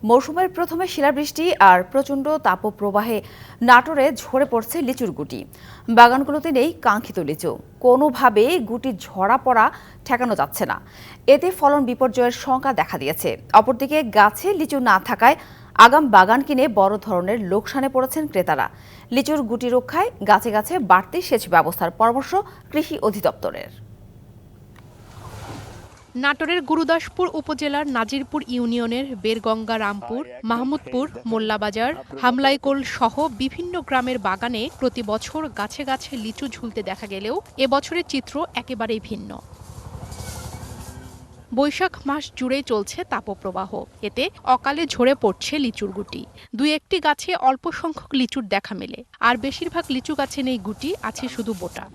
মৌসুমের প্রথমে শিলাবৃষ্টি আর প্রচণ্ড তাপপ্রবাহে নাটোরে ঝরে পড়ছে লিচুর গুটি। বাগানগুলোতে নেই কাঙ্ক্ষিত লিচু, কোনোভাবেই গুটি ঝরা পড়া ঠেকানো যাচ্ছে না। এতে ফলন বিপর্যয়ের শঙ্কা দেখা দিয়েছে। অপরদিকে গাছে লিচু না থাকায় আগাম বাগান কিনে বড় ধরনের লোকসানে পড়েছেন ক্রেতারা। লিচুর গুটি রক্ষায় গাছে গাছে বাড়তি সেচ ব্যবস্থার পরামর্শ কৃষি অধিদপ্তরের। নাটোরের গুরুদাসপুর উপজেলার নাজিরপুর ইউনিয়নের বেরগঙ্গা রামপুর, মাহমুদপুর, মোল্লাবাজার, হামলাইকোল সহ বিভিন্ন গ্রামের বাগানে প্রতি বছর গাছে গাছে লিচু ঝুলতে দেখা গেলেও এবছরের চিত্র একেবারেই ভিন্ন। বৈশাখ মাস জুড়েই চলছে তাপপ্রবাহ। এতে অকালে ঝরে পড়ছে লিচুর গুটি। দুই একটি গাছে অল্প সংখ্যক লিচুর দেখা মেলে, আর বেশিরভাগ লিচু গাছে নেই গুটি, আছে শুধু বোটা।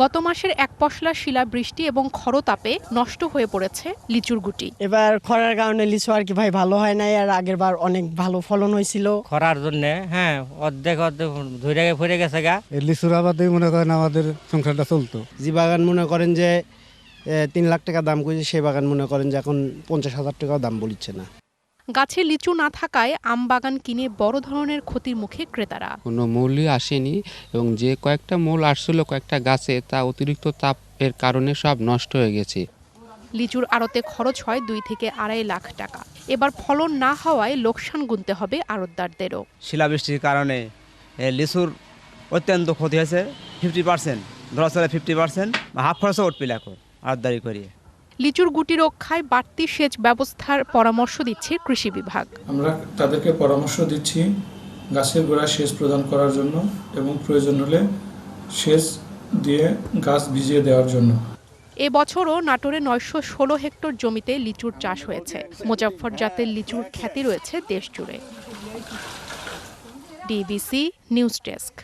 গত মাসের এক পশলা শিলাবৃষ্টি এবং খরতাপে নষ্ট হয়ে পড়েছে লিচুর গুটি। এবার খরার কারণে লিচু আর কি ভাই ভালো হয় নাই, আর আগের বার অনেক ভালো ফলন হয়েছিল। খরার জন্য অর্ধেক ধরে ফিরে গেছে গা। লিচুর আবাদে মনে করেন আমাদের সংসারটা চলতো। যে বাগান মনে করেন যে 3 লাখ টাকা দাম করেছে, সেই বাগান মনে করেন যে এখন 50,000 টাকাও দাম বলছে না। গাছে লিচু না থাকায় আম বাগান কিনে বড় ধরনের ক্ষতির মুখে ক্রেতারা। কোনো মূলই আসেনি এবং যে কয়েকটা মূল আসছিল কয়েকটা গাছে, তা অতিরিক্ত তাপের কারণে সব নষ্ট হয়ে গেছে। লিচুর আড়তে খরচ হয় 2 থেকে 2.5 লাখ টাকা। এবার ফলন না হওয়ায় লোকসান গুনতে হবে আড়তদারদেরও। শিলাবৃষ্টির কারণে লিচুর অত্যন্ত ক্ষতি হয়েছে। 50% ধরা চলে 50% হাফ খরচও উঠবে এখন আড়তদারি করিয়ে। লিচুর গুটি রক্ষায় বাড়তি সেচ ব্যবস্থার পরামর্শ দিচ্ছে কৃষি বিভাগ। আমরা তাদেরকে পরামর্শ দিচ্ছি গাছের গোড়ায় সেচ প্রদান করার জন্য এবং প্রয়োজন হলে সেচ দিয়ে গাছ ভিজিয়ে দেওয়ার জন্য। এবছরও নাটোরে 916 হেক্টর জমিতে লিচুর চাষ হয়েছে। মোজাফফর জাতের লিচুর খ্যাতি রয়েছে দেশ জুড়ে। DBC news desk.